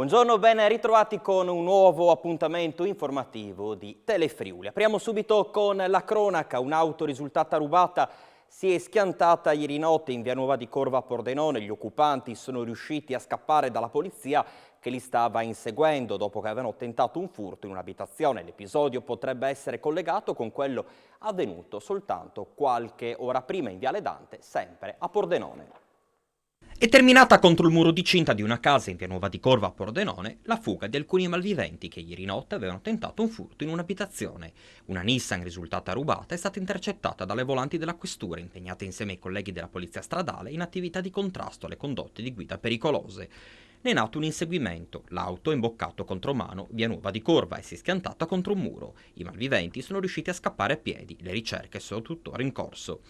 Buongiorno, ben ritrovati con un nuovo appuntamento informativo di Telefriuli. Apriamo subito con la cronaca. Un'auto risultata rubata si è schiantata ieri notte in via Nuova di Corva a Pordenone. Gli occupanti sono riusciti a scappare dalla polizia che li stava inseguendo dopo che avevano tentato un furto in un'abitazione. L'episodio potrebbe essere collegato con quello avvenuto soltanto qualche ora prima in viale Dante, sempre a Pordenone. È terminata contro il muro di cinta di una casa in via Nuova di Corva a Pordenone la fuga di alcuni malviventi che ieri notte avevano tentato un furto in un'abitazione. Una Nissan risultata rubata è stata intercettata dalle volanti della questura impegnate insieme ai colleghi della polizia stradale in attività di contrasto alle condotte di guida pericolose. Ne è nato un inseguimento, l'auto è imboccato contromano via Nuova di Corva e si è schiantata contro un muro. I malviventi sono riusciti a scappare a piedi, le ricerche sono tuttora in corso.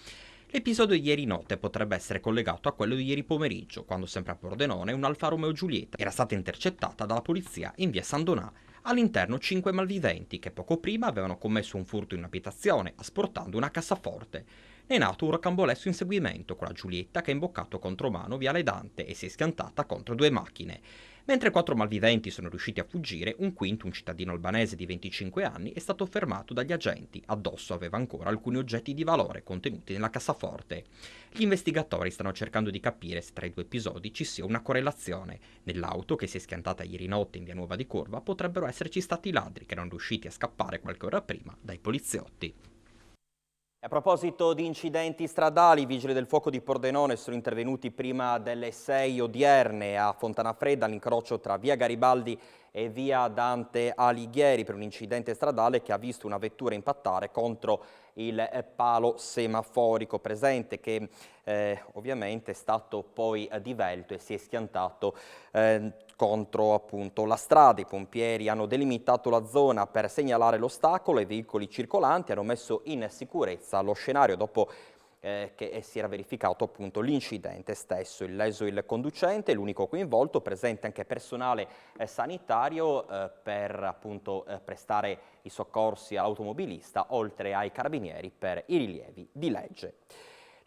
L'episodio di ieri notte potrebbe essere collegato a quello di ieri pomeriggio, quando sempre a Pordenone un Alfa Romeo Giulietta era stata intercettata dalla polizia in via San Donà. All'interno 5 malviventi che poco prima avevano commesso un furto in un'abitazione, asportando una cassaforte. Ne è nato un rocambolesco inseguimento con la Giulietta che ha imboccato contromano viale Dante e si è schiantata contro 2 macchine. Mentre 4 malviventi sono riusciti a fuggire, un quinto, un cittadino albanese di 25 anni, è stato fermato dagli agenti. Addosso aveva ancora alcuni oggetti di valore contenuti nella cassaforte. Gli investigatori stanno cercando di capire se tra i due episodi ci sia una correlazione. Nell'auto che si è schiantata ieri notte in via Nuova di Corva potrebbero esserci stati ladri che erano riusciti a scappare qualche ora prima dai poliziotti. A proposito di incidenti stradali, i vigili del fuoco di Pordenone sono intervenuti prima delle 6 odierne a Fontanafredda, all'incrocio tra via Garibaldi e via Dante Alighieri, per un incidente stradale che ha visto una vettura impattare contro il palo semaforico presente, che ovviamente è stato poi divelto e si è schiantato contro appunto la strada. I pompieri hanno delimitato la zona per segnalare l'ostacolo ai veicoli circolanti, hanno messo in sicurezza lo scenario dopo che si era verificato appunto l'incidente stesso. Illeso il conducente, l'unico coinvolto, presente anche personale sanitario per appunto prestare i soccorsi all'automobilista, oltre ai carabinieri per i rilievi di legge.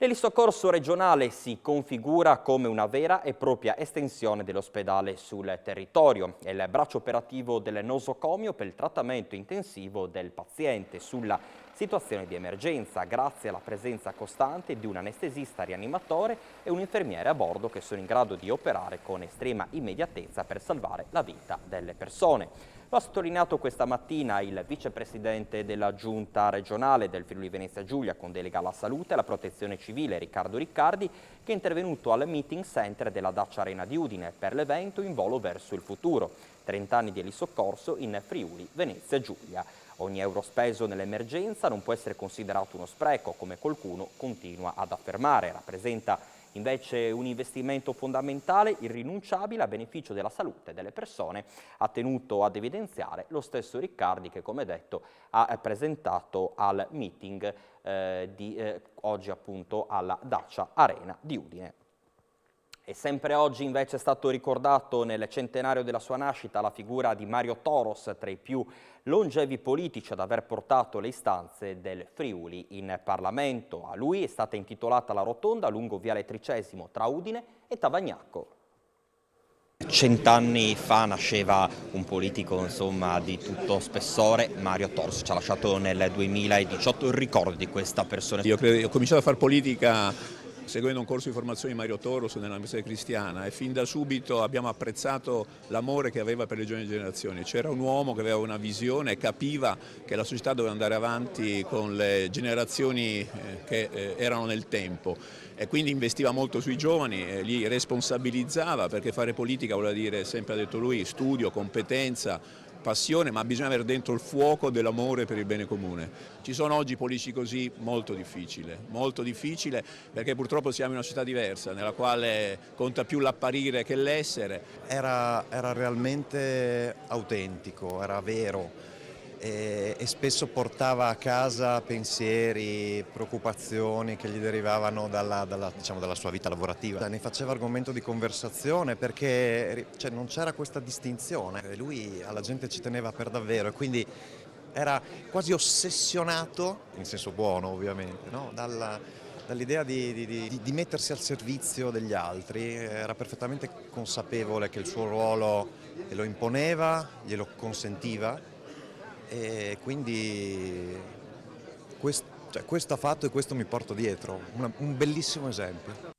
L'elisoccorso regionale si configura come una vera e propria estensione dell'ospedale sul territorio. È il braccio operativo del nosocomio per il trattamento intensivo del paziente sulla situazione di emergenza, grazie alla presenza costante di un anestesista rianimatore e un infermiere a bordo che sono in grado di operare con estrema immediatezza per salvare la vita delle persone. Lo ha sottolineato questa mattina il vicepresidente della giunta regionale del Friuli Venezia Giulia con delega alla salute e alla protezione civile Riccardo Riccardi, che è intervenuto al meeting center della Dacia Arena di Udine per l'evento In volo verso il futuro, 30 anni di elisoccorso in Friuli Venezia Giulia. Ogni euro speso nell'emergenza non può essere considerato uno spreco, come qualcuno continua ad affermare. Rappresenta invece un investimento fondamentale, irrinunciabile a beneficio della salute delle persone, ha tenuto ad evidenziare lo stesso Riccardi che, come detto, ha presentato al meeting oggi appunto alla Dacia Arena di Udine. E sempre oggi invece è stato ricordato nel centenario della sua nascita la figura di Mario Toros, tra i più longevi politici ad aver portato le istanze del Friuli in Parlamento. A lui è stata intitolata la rotonda lungo viale Tricesimo tra Udine e Tavagnacco. 100 anni fa nasceva un politico insomma di tutto spessore, Mario Toros, ci ha lasciato nel 2018. Il ricordo di questa persona? Io ho cominciato a fare politica seguendo un corso di formazione di Mario Toros nell'Università Cristiana e fin da subito abbiamo apprezzato l'amore che aveva per le giovani generazioni. C'era un uomo che aveva una visione e capiva che la società doveva andare avanti con le generazioni che erano nel tempo e quindi investiva molto sui giovani, li responsabilizzava, perché fare politica voleva dire, sempre ha detto lui, studio, competenza, passione, ma bisogna avere dentro il fuoco dell'amore per il bene comune. Ci sono oggi politici così, molto difficile perché purtroppo siamo in una società diversa nella quale conta più l'apparire che l'essere. Era realmente autentico, era vero e spesso portava a casa pensieri, preoccupazioni che gli derivavano dalla sua vita lavorativa. Ne faceva argomento di conversazione perché non c'era questa distinzione. Lui alla gente ci teneva per davvero e quindi era quasi ossessionato, in senso buono ovviamente, no? dalla L'idea di mettersi al servizio degli altri, era perfettamente consapevole che il suo ruolo lo imponeva, glielo consentiva e quindi questo ha fatto e questo mi porto dietro, un bellissimo esempio.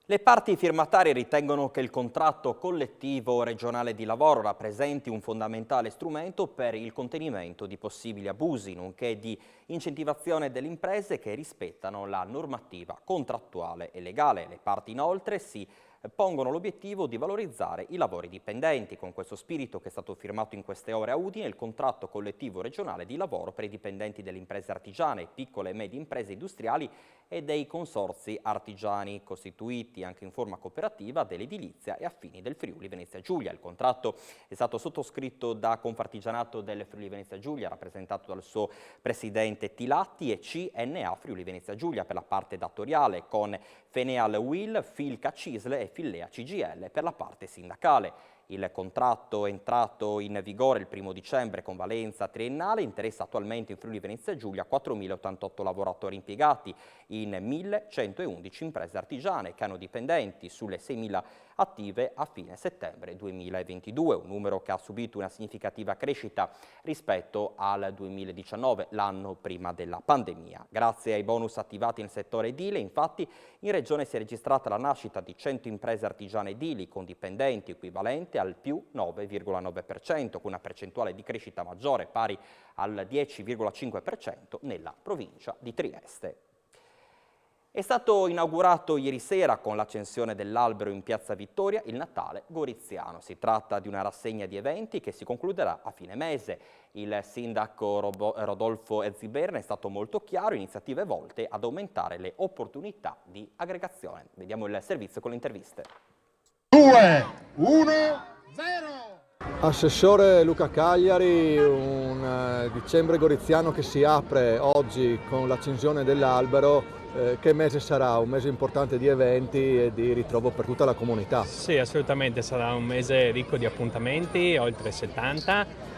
Le parti firmatarie ritengono che il contratto collettivo regionale di lavoro rappresenti un fondamentale strumento per il contenimento di possibili abusi, nonché di incentivazione delle imprese che rispettano la normativa contrattuale e legale. Le parti inoltre si pongono l'obiettivo di valorizzare i lavori dipendenti. Con questo spirito che è stato firmato in queste ore a Udine il contratto collettivo regionale di lavoro per i dipendenti delle imprese artigiane, piccole e medie imprese industriali e dei consorzi artigiani costituiti anche in forma cooperativa dell'edilizia e affini del Friuli Venezia Giulia. Il contratto è stato sottoscritto da Confartigianato del Friuli Venezia Giulia, rappresentato dal suo presidente Tilatti, e CNA Friuli Venezia Giulia per la parte datoriale, con Feneal Will, Filca Cisle e Fillea CGL per la parte sindacale. Il contratto è entrato in vigore il 1° dicembre con valenza triennale, interessa attualmente in Friuli Venezia Giulia 4.088 lavoratori impiegati in 1.111 imprese artigiane che hanno dipendenti sulle 6.000 attive a fine settembre 2022, un numero che ha subito una significativa crescita rispetto al 2019, l'anno prima della pandemia. Grazie ai bonus attivati nel settore edile, infatti, in Regione si è registrata la nascita di 100 imprese artigiane edili con dipendenti equivalente al più 9,9%, con una percentuale di crescita maggiore pari al 10,5% nella provincia di Trieste. È stato inaugurato ieri sera con l'accensione dell'albero in Piazza Vittoria il Natale Goriziano. Si tratta di una rassegna di eventi che si concluderà a fine mese. Il sindaco Rodolfo Ziberna è stato molto chiaro, iniziative volte ad aumentare le opportunità di aggregazione. Vediamo il servizio con le interviste. 2, 1, 0! Assessore Luca Cagliari, un dicembre goriziano che si apre oggi con l'accensione dell'albero. Che mese sarà? Un mese importante di eventi e di ritrovo per tutta la comunità. Sì, assolutamente, sarà un mese ricco di appuntamenti, oltre 70,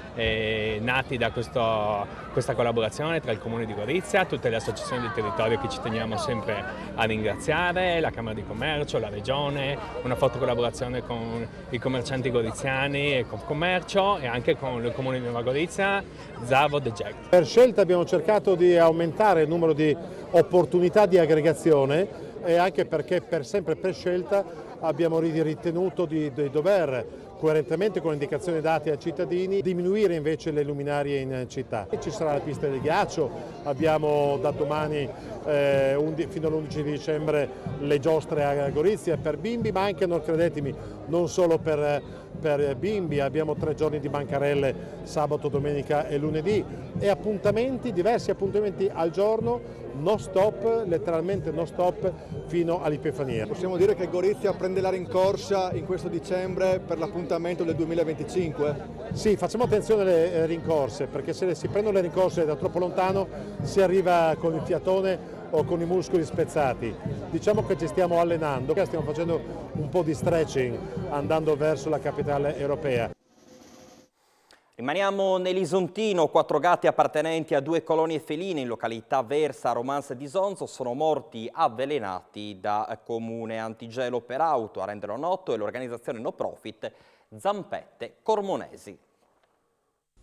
nati da questa collaborazione tra il Comune di Gorizia, tutte le associazioni del territorio che ci teniamo sempre a ringraziare, la Camera di Commercio, la Regione, una forte collaborazione con i commercianti goriziani e Confcommercio e anche con il Comune di Nuova Gorizia, Zavod e GEC. Per scelta abbiamo cercato di aumentare il numero di opportunità di aggregazione e anche perché sempre per scelta abbiamo ritenuto di dover, coerentemente con le indicazioni date ai cittadini, diminuire invece le luminarie in città. Ci sarà la pista del ghiaccio, abbiamo da domani fino all'11 dicembre le giostre a Gorizia per bimbi, ma anche, non credetemi, non solo per bimbi, abbiamo 3 giorni di bancarelle sabato, domenica e lunedì e appuntamenti, diversi appuntamenti al giorno, non stop, letteralmente non stop fino all'Epifania. Possiamo dire che Gorizia prende la rincorsa in questo dicembre per l'appuntamento del 2025? Sì, facciamo attenzione alle rincorse, perché se si prendono le rincorse da troppo lontano si arriva con il fiatone o con i muscoli spezzati. Diciamo che ci stiamo allenando, stiamo facendo un po' di stretching andando verso la capitale europea. Rimaniamo nell'Isontino. 4 gatti appartenenti a 2 colonie feline in località Versa, Romance di Sonzo, sono morti avvelenati da Comune Antigelo per Auto. A renderlo noto è l'organizzazione no profit Zampette Cormonesi.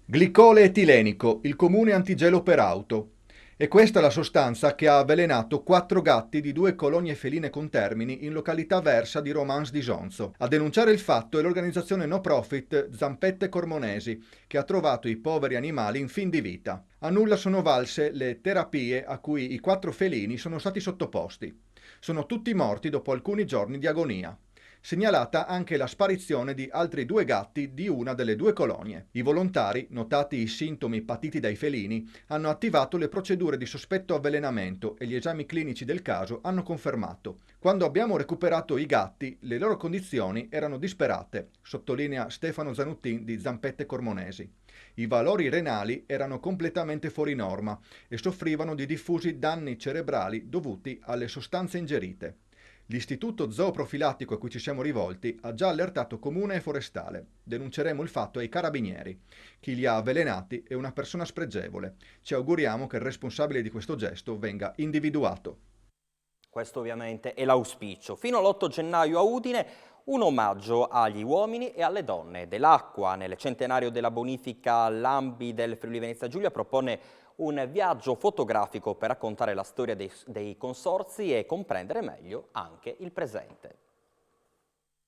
Glicole etilenico, il Comune Antigelo per Auto. E questa è la sostanza che ha avvelenato 4 gatti di 2 colonie feline contermini in località Versa di Romance di Sonzo. A denunciare il fatto è l'organizzazione no profit Zampette Cormonesi, che ha trovato i poveri animali in fin di vita. A nulla sono valse le terapie a cui i 4 felini sono stati sottoposti. Sono tutti morti dopo alcuni giorni di agonia. Segnalata anche la sparizione di altri 2 gatti di una delle 2 colonie. I volontari, notati i sintomi patiti dai felini, hanno attivato le procedure di sospetto avvelenamento e gli esami clinici del caso hanno confermato. Quando abbiamo recuperato i gatti, le loro condizioni erano disperate, sottolinea Stefano Zanuttin di Zampette Cormonesi. I valori renali erano completamente fuori norma e soffrivano di diffusi danni cerebrali dovuti alle sostanze ingerite. L'istituto zooprofilattico a cui ci siamo rivolti ha già allertato comune e forestale. Denunceremo il fatto ai carabinieri. Chi li ha avvelenati è una persona spregevole. Ci auguriamo che il responsabile di questo gesto venga individuato. Questo ovviamente è l'auspicio. Fino all'8 gennaio a Udine un omaggio agli uomini e alle donne dell'acqua. Nel centenario della bonifica l'Ambi del Friuli Venezia Giulia propone un viaggio fotografico per raccontare la storia dei consorzi e comprendere meglio anche il presente.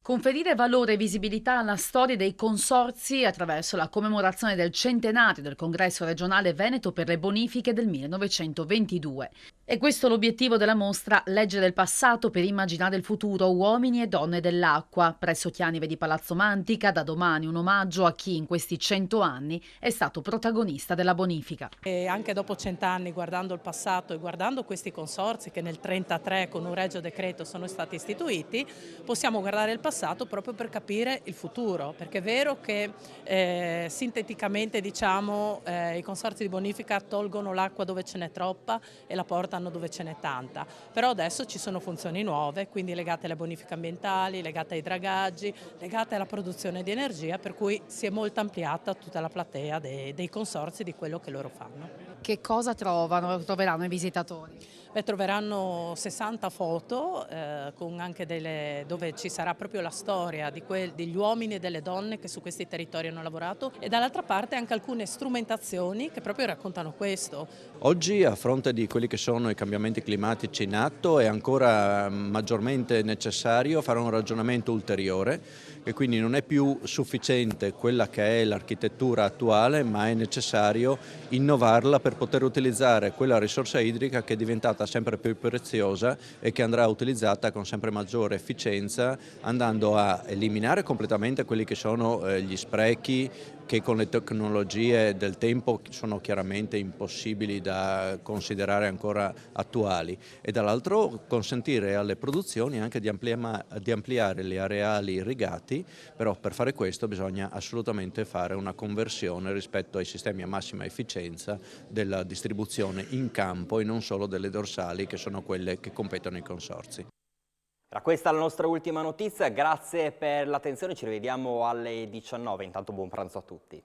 Conferire valore e visibilità alla storia dei consorzi attraverso la commemorazione del centenario del Congresso regionale Veneto per le bonifiche del 1922. E questo l'obiettivo della mostra Leggere il passato per immaginare il futuro, uomini e donne dell'acqua, presso Chianive di Palazzo Mantica. Da domani un omaggio a chi in questi 100 anni è stato protagonista della bonifica. E anche dopo 100 anni, guardando il passato e guardando questi consorzi che nel 1933 con un regio decreto sono stati istituiti, possiamo guardare il passato proprio per capire il futuro, perché è vero che sinteticamente diciamo i consorzi di bonifica tolgono l'acqua dove ce n'è troppa e la portano dove ce n'è tanta, però adesso ci sono funzioni nuove, quindi legate alle bonifiche ambientali, legate ai dragaggi, legate alla produzione di energia, per cui si è molto ampliata tutta la platea dei consorzi di quello che loro fanno. Che cosa troveranno i visitatori? Troveranno 60 foto con anche dove ci sarà proprio la storia degli uomini e delle donne che su questi territori hanno lavorato, e dall'altra parte anche alcune strumentazioni che proprio raccontano questo. Oggi, a fronte di quelli che sono i cambiamenti climatici in atto, è ancora maggiormente necessario fare un ragionamento ulteriore, e quindi non è più sufficiente quella che è l'architettura attuale, ma è necessario innovarla per poter utilizzare quella risorsa idrica che è diventata sempre più preziosa e che andrà utilizzata con sempre maggiore efficienza, andando a eliminare completamente quelli che sono gli sprechi che con le tecnologie del tempo sono chiaramente impossibili da considerare ancora attuali, e dall'altro consentire alle produzioni anche di ampliare gli areali irrigati, però per fare questo bisogna assolutamente fare una conversione rispetto ai sistemi a massima efficienza della distribuzione in campo e non solo delle dorsali, che sono quelle che competono ai consorzi. Era questa la nostra ultima notizia, grazie per l'attenzione, ci rivediamo alle 19, intanto buon pranzo a tutti.